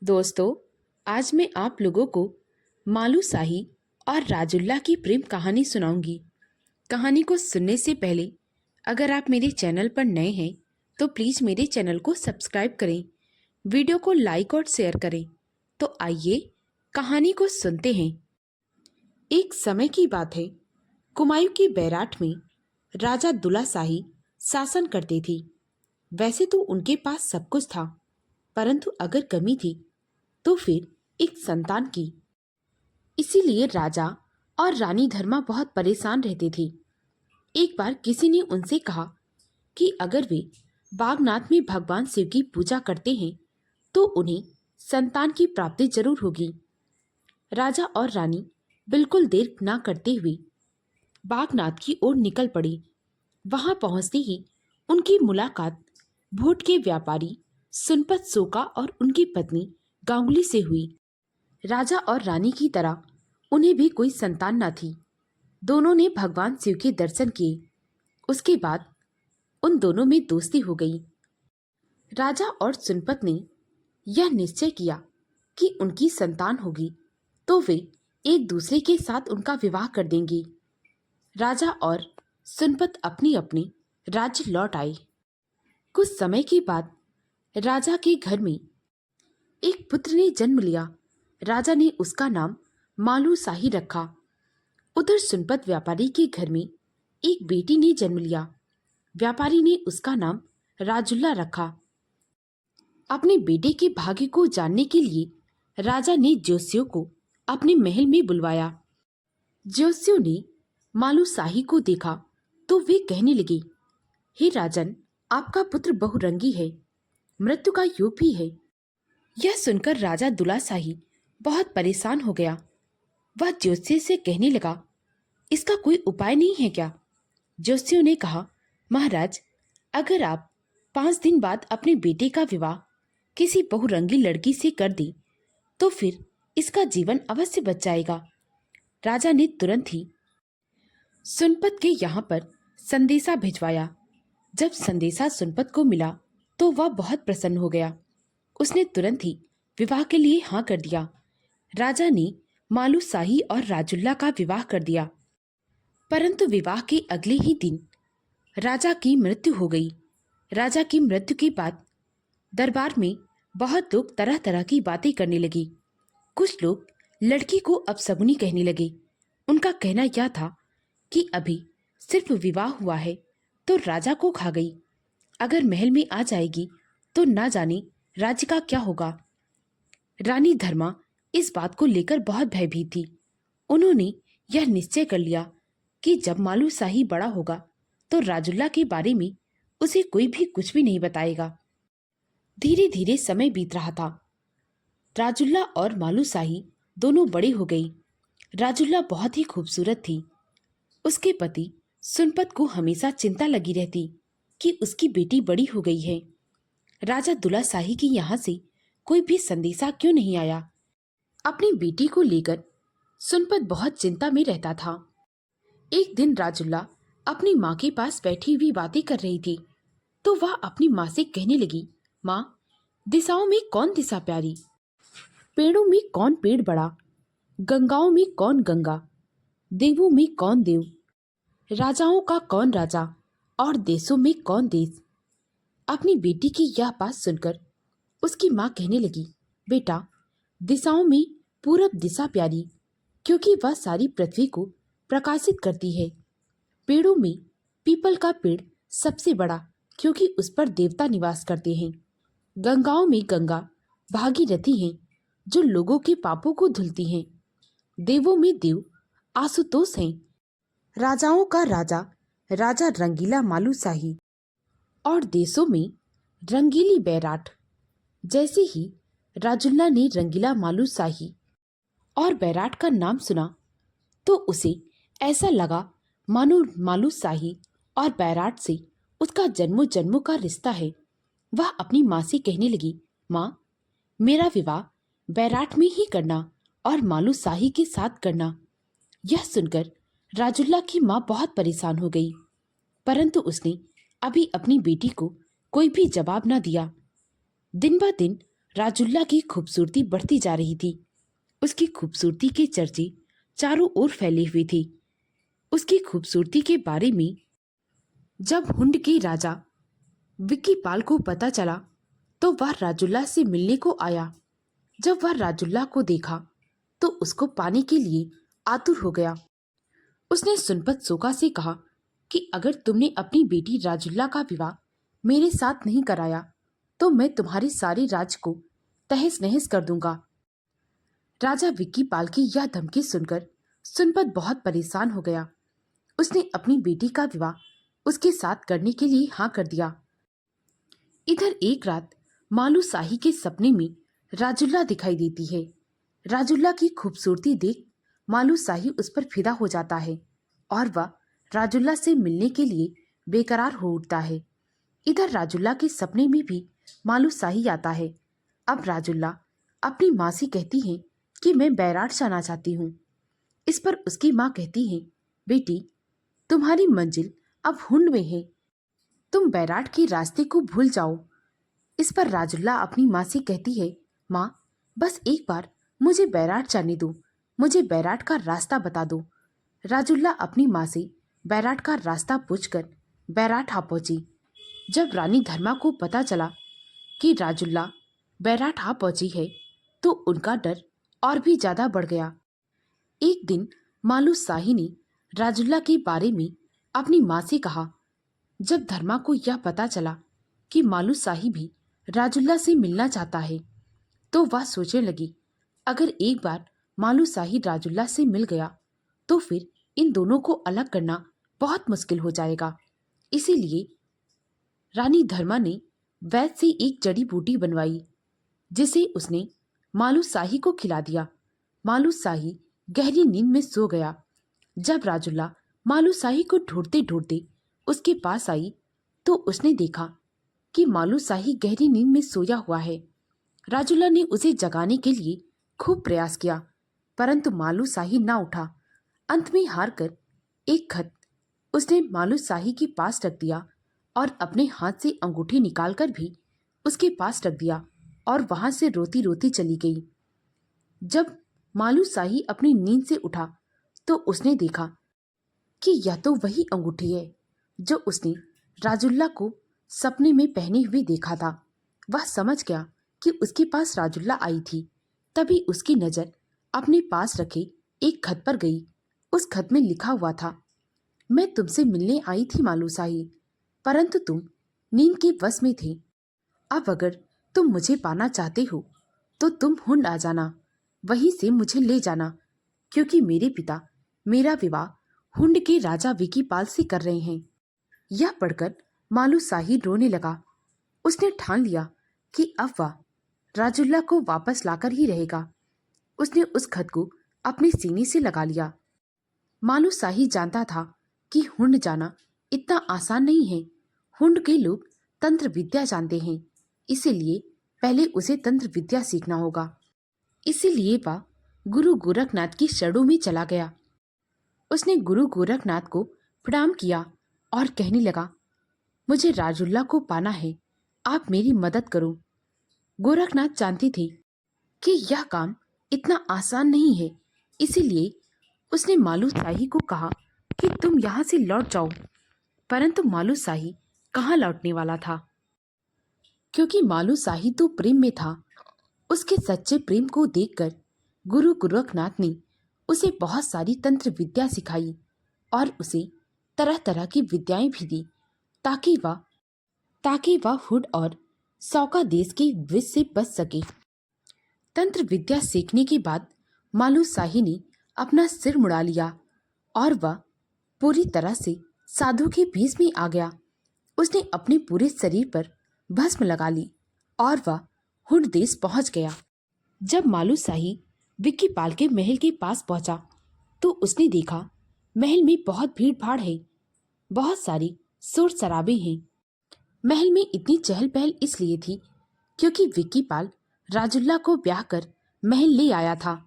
दोस्तों, आज मैं आप लोगों को मालू शाही और राजुल्ला की प्रेम कहानी सुनाऊंगी। कहानी को सुनने से पहले अगर आप मेरे चैनल पर नए हैं तो प्लीज़ मेरे चैनल को सब्सक्राइब करें, वीडियो को लाइक और शेयर करें। तो आइए कहानी को सुनते हैं। एक समय की बात है, कुमायूं की बैराठ में राजा दुल्ला शाही शासन करते थे। वैसे तो उनके पास सब कुछ था, परंतु अगर कमी थी तो फिर एक संतान की। इसीलिए राजा और रानी धर्मा बहुत परेशान रहते थे। एक बार किसी ने उनसे कहा कि अगर वे बागनाथ में भगवान शिव की पूजा करते हैं तो उन्हें संतान की प्राप्ति जरूर होगी। राजा और रानी बिल्कुल देर ना करते हुए बागनाथ की ओर निकल पड़े। वहां पहुंचते ही उनकी मुलाकात भोट के व्यापारी सुनपत सोका और उनकी पत्नी गांगुली से हुई। राजा और रानी की तरह उन्हें भी कोई संतान न थी। दोनों ने भगवान शिव के दर्शन किए। उसके बाद उन दोनों में दोस्ती हो गई। राजा और सुनपत ने यह निश्चय किया कि उनकी संतान होगी तो वे एक दूसरे के साथ उनका विवाह कर देंगे। राजा और सुनपत अपनी अपनी राज्य लौट आए। कुछ समय के बाद राजा के घर में एक पुत्र ने जन्म लिया। राजा ने उसका नाम मालू शाही रखा। उधर सुनपत व्यापारी के घर में एक बेटी ने जन्म लिया। व्यापारी ने उसका नाम राजुल्ला रखा। अपने बेटे के भाग्य को जानने के लिए राजा ने ज्योतिषियों को अपने महल में बुलवाया। ज्योतिषियों ने मालू शाही को देखा तो वे कहने लगे, हे राजन, आपका पुत्र बहुरंगी है, मृत्यु का योग भी है। यह सुनकर राजा दुल्ला शाही बहुत परेशान हो गया। वह ज्योतिषी से कहने लगा, इसका कोई उपाय नहीं है क्या? ज्योतिषियों ने कहा, महाराज, अगर आप 5 दिन बाद अपने बेटे का विवाह किसी बहुरंगी लड़की से कर दें तो फिर इसका जीवन अवश्य बच जाएगा। राजा ने तुरंत ही सुनपत के यहाँ पर संदेशा भिजवाया। जब संदेशा सुनपत को मिला तो वह बहुत प्रसन्न हो गया। उसने तुरंत ही विवाह के लिए हाँ कर दिया। राजा ने मालू शाही और राजुल्ला का विवाह कर दिया। परंतु विवाह के अगले ही दिन राजा की मृत्यु हो गई। राजा की मृत्यु के बाद दरबार में बहुत लोग तरह तरह की बातें करने लगे। कुछ लोग लड़की को अपशगुनी कहने लगे। उनका कहना यह था कि अभी सिर्फ विवाह हुआ है तो राजा को खा गई, अगर महल में आ जाएगी तो ना जाने राज्य का क्या होगा। रानी धर्मा इस बात को लेकर बहुत भयभीत थी। उन्होंने यह निश्चय कर लिया कि जब मालू शाही बड़ा होगा तो राजुल्ला के बारे में उसे कोई भी कुछ भी नहीं बताएगा। धीरे धीरे समय बीत रहा था। राजुल्ला और मालू शाही दोनों बड़े हो गई। राजुल्ला बहुत ही खूबसूरत थी। उसके पति सुनपत को हमेशा चिंता लगी रहती कि उसकी बेटी बड़ी हो गई है। राजा दुल्ला शाही के यहाँ से कोई भी संदेशा क्यों नहीं आया। अपनी बेटी को लेकर सुनपत बहुत चिंता में रहता था। एक दिन राजुल्ला अपनी माँ के पास बैठी हुई बातें कर रही थी तो वह अपनी माँ से कहने लगी, माँ, दिशाओं में कौन दिशा प्यारी, पेड़ों में कौन पेड़ बड़ा, गंगाओं में कौन गंगा, देवों में कौन देव, राजाओं का कौन राजा और देशों में कौन देश। अपनी बेटी की यह बात सुनकर उसकी माँ कहने लगी, बेटा, दिशाओं में पूरब दिशा प्यारी, क्योंकि वह सारी पृथ्वी को प्रकाशित करती है। पेड़ों में पीपल का पेड़ सबसे बड़ा, क्योंकि उस पर देवता निवास करते हैं। गंगाओं में गंगा भागीरथी हैं, जो लोगों के पापों को धुलती हैं। देवों में देव आशुतोष हैं। राजाओं का राजा राजा रंगीला मालू शाही, और देशों में रंगीली बैराठ। जैसे ही राजुल्ला ने रंगीला मालू शाही और बैराठ का नाम सुना तो उसे ऐसा लगा मानो मालू शाही और बैराठ से उसका जन्मों जन्मों का रिश्ता है। वह अपनी माँ से कहने लगी, माँ, मेरा विवाह बैराठ में ही करना और मालू शाही के साथ करना। यह सुनकर राजुल्ला की माँ बहुत परेशान हो गई, परंतु उसने अभी अपनी बेटी को कोई भी जवाब न दिया। दिन ब दिन राजुल्ला की खूबसूरती बढ़ती जा रही थी। उसकी खूबसूरती के चर्चे चारों ओर फैले हुए थे। उसकी खूबसूरती के बारे में जब हुंड के राजा विक्की पाल को पता चला तो वह राजुल्ला से मिलने को आया। जब वह राजुल्ला को देखा तो उसको पाने के लिए आतुर हो गया। उसने सुनपत सोका से कहा कि अगर तुमने अपनी बेटी राजुल्ला का विवाह मेरे साथ नहीं कराया तो मैं तुम्हारे सारे राज को तहस नहस कर दूंगा। राजा विक्की पाल की यह धमकी सुनकर सुनपत बहुत परेशान हो गया। उसने अपनी बेटी का विवाह उसके साथ करने के लिए हाँ कर दिया। इधर एक रात मालू शाही के सपने में राजुल्ला दिखाई देती है। राजुल्ला की खूबसूरती देख मालू शाही उस पर फिदा हो जाता है और वह राजुल्ला से मिलने के लिए बेकरार हो उठता है। इधर राजुल्ला के सपने में भी मालू शाही आता है। अब राजुल्ला अपनी माँ से कहती है कि मैं बैराट जाना चाहती हूँ। इस पर उसकी माँ कहती है, बेटी तुम्हारी मंजिल अब हुंड में है, तुम बैराट के रास्ते को भूल जाओ। इस पर राजुल्ला अपनी माँ से कहती है, माँ बस एक बार मुझे बैराट जाने दो, मुझे बैराट का रास्ता बता दो। राजुल्ला अपनी माँ से बैराट का रास्ता पूछकर बैराट आ पहुंची। जब रानी धर्मा को पता चला कि राजुल्ला बैराट आ पहुंची है तो उनका डर और भी ज्यादा बढ़ गया। एक दिन मालू शाही ने राजुल्ला के बारे में अपनी माँ से कहा। जब धर्मा को यह पता चला कि मालू शाही भी राजुल्ला से मिलना चाहता है तो वह सोचने लगी, अगर एक बार मालू शाही राजुल्ला से मिल गया तो फिर इन दोनों को अलग करना बहुत मुश्किल हो जाएगा। इसीलिए रानी धर्मा ने वैद्य से एक जड़ी बूटी बनवाई जिसे उसने मालू शाही को खिला दिया। मालू शाही गहरी नींद में सो गया। जब राजुल्ला मालू शाही को ढूंढते ढूंढते उसके पास आई तो उसने देखा कि मालू शाही गहरी नींद में सोया हुआ है। राजुल्ला ने उसे जगाने के लिए खूब प्रयास किया परंतु मालू शाही ना उठा। अंत में हार कर एक खत उसने मालू शाही के पास रख दिया और अपने हाथ से अंगूठी निकालकर भी उसके पास रख दिया और वहां से रोती रोती चली गई। जब मालू शाही अपनी नींद से उठा तो उसने देखा कि यह तो वही अंगूठी है जो उसने राजुल्ला को सपने में पहने हुए देखा था। वह समझ गया कि उसके पास राजुल्ला आई थी। तभी उसकी नजर अपने पास रखे एक खत पर गई। उस खत में लिखा हुआ था, मैं तुमसे मिलने आई थी मालू शाही, परंतु तुम नींद के वश में थे। अब अगर तुम मुझे पाना चाहते हो तो तुम हुंड आ जाना, वहीं से मुझे ले जाना, क्योंकि मेरे पिता मेरा विवाह हुंड के राजा विकी पाल से कर रहे हैं। यह पढ़कर मालू शाही रोने लगा। उसने ठान लिया कि अब वह राजुल्ला को वापस लाकर ही रहेगा। उसने उस खत को अपने सीने से लगा लिया। मालू शाही जानता था कि हुंड जाना इतना आसान नहीं है। हुंड के लोग तंत्र विद्या जानते हैं, इसीलिए पहले उसे तंत्र विद्या सीखना होगा। इसीलिए वह गुरु गोरखनाथ की शरणों में चला गया। उसने गुरु गोरखनाथ को प्रणाम किया और कहने लगा, मुझे राजुल्ला को पाना है, आप मेरी मदद करो। गोरखनाथ जानते थे कि यह काम इतना आसान नहीं है, इसीलिए उसने मालू शाही को कहा कि तुम यहाँ से लौट जाओ। परंतु मालू शाही कहाँ लौटने वाला था, क्योंकि मालू शाही तो प्रेम में था। उसके सच्चे प्रेम को देखकर गुरु गोरखनाथ ने उसे बहुत सारी तंत्र विद्या सिखाई और उसे तरह तरह की विद्याएं भी दी ताकि वह हुड और सौका देश के विष से बच सके। तंत्र विद्या सीखने के बाद मालू शाही ने अपना सिर मुड़ा लिया और वह पूरी तरह से साधु के भेष में आ गया। उसने अपने पूरे शरीर पर भस्म लगा ली और वह हुड देश पहुंच गया। जब मालू शाही विक्की पाल के महल के पास पहुंचा तो उसने देखा महल में बहुत भीड़ भाड़ है, बहुत सारी शोर शराबे हैं। महल में इतनी चहल पहल इसलिए थी क्योंकि विक्की पाल राजुल्ला को ब्याह कर महल ले आया था।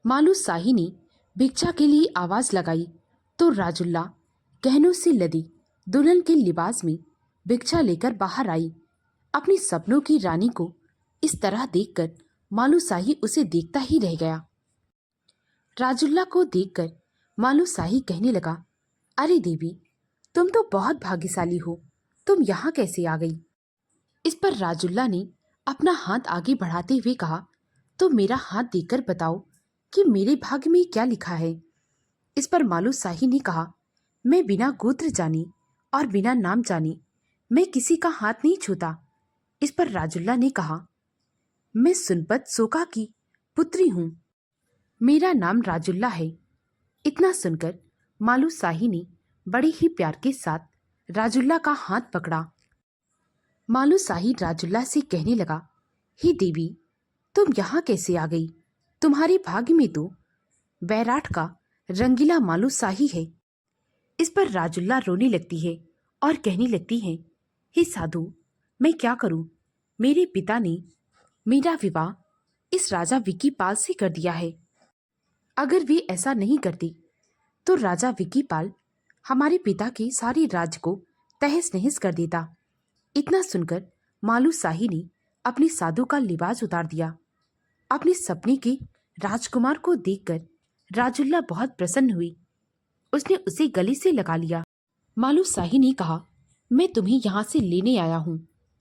मालू शाही ने भिक्षा के लिए आवाज लगाई तो राजुल्ला गहनों से लदी दुल्हन के लिबास में भिक्षा लेकर बाहर आई। अपनी सपनों की रानी को इस तरह देखकर मालू शाही उसे देखता ही रह गया। राजुल्ला को देखकर मालू शाही कहने लगा, अरे देवी, तुम तो बहुत भाग्यशाली हो, तुम यहाँ कैसे आ गई? इस पर राजुल्ला ने अपना हाथ आगे बढ़ाते हुए कहा, तो मेरा हाथ देखकर बताओ कि मेरे भाग्य में क्या लिखा है। इस पर मालू शाही ने कहा, मैं बिना गोत्र जाने और बिना नाम जाने मैं किसी का हाथ नहीं छूता। इस पर राजुल्ला ने कहा, मैं सुनपत सोका की पुत्री हूँ, मेरा नाम राजुल्ला है। इतना सुनकर मालू शाही ने बड़े ही प्यार के साथ राजुल्ला का हाथ पकड़ा। मालू शाही राजुल्ला से कहने लगा, हे देवी, तुम यहाँ कैसे आ गई? तुम्हारे भाग्य में तो बैराठ का रंगीला मालू शाही है। इस पर राजुल्ला रोने लगती है और कहने लगती है, हे साधु, मैं क्या करूं? मेरे पिता ने मेरा विवाह इस राजा विकी पाल से कर दिया है। अगर वे ऐसा नहीं करते तो राजा विकी पाल हमारे पिता के सारे राज्य को तहस नहस कर देता। इतना सुनकर मालू शाही ने अपने साधु का लिबास उतार दिया। अपने सपने के राजकुमार को देखकर राजुल्ला बहुत प्रसन्न हुई। उसने उसे गले से लगा लिया। मालू शाही ने कहा, मैं तुम्हें यहाँ से लेने आया हूँ,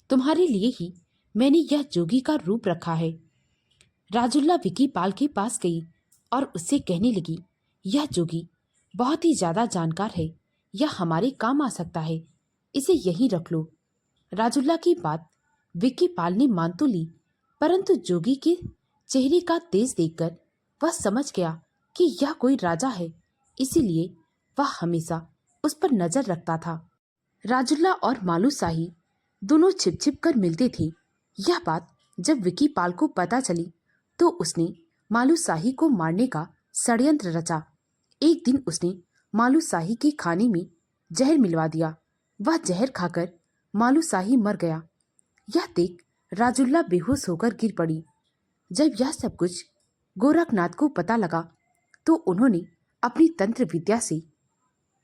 तुम्हारे लिए ही मैंने यह जोगी का रूप रखा है। राजुल्ला विकी पाल के पास गई और उससे कहने लगी, यह जोगी बहुत ही ज्यादा जानकार है, यह हमारे काम आ सकता है, इसे यहीं रख लो। राजुल्ला की बात विकी पाल ने मान तो ली, परंतु जोगी के चेहरे का तेज देखकर वह समझ गया कि यह कोई राजा है, इसीलिए वह हमेशा उस पर नजर रखता था। राजुल्ला और मालू शाही दोनों छिप छिप कर मिलते थे। यह बात जब विकी पाल को पता चली तो उसने मालू शाही को मारने का षड्यंत्र रचा। एक दिन उसने मालू शाही के खाने में जहर मिलवा दिया। वह जहर खाकर मालू शाही मर गया। यह देख राजुल्ला बेहोश होकर गिर पड़ी। जब यह सब कुछ गोरखनाथ को पता लगा तो उन्होंने अपनी तंत्र विद्या से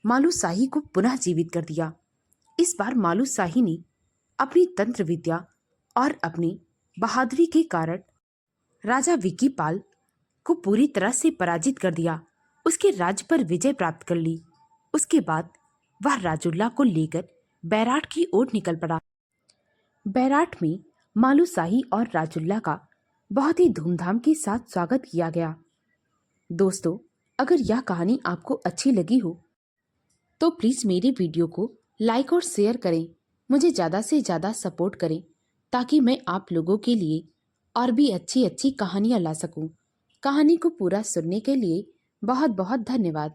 मालू शाही को पुनः जीवित कर दिया। इस बार मालू शाही ने अपनी तंत्र विद्या और अपनी बहादुरी के कारण राजा विकी पाल को पूरी तरह से पराजित कर दिया, उसके राज्य पर विजय प्राप्त कर ली। उसके बाद वह राजुल्ला को लेकर बैराठ की ओर निकल पड़ा। बैराठ में मालू शाही और राजुल्ला का बहुत ही धूमधाम के साथ स्वागत किया गया। दोस्तों, अगर यह कहानी आपको अच्छी लगी हो तो प्लीज़ मेरे वीडियो को लाइक और शेयर करें, मुझे ज़्यादा से ज़्यादा सपोर्ट करें ताकि मैं आप लोगों के लिए और भी अच्छी अच्छी कहानियाँ ला सकूं। कहानी को पूरा सुनने के लिए बहुत बहुत धन्यवाद।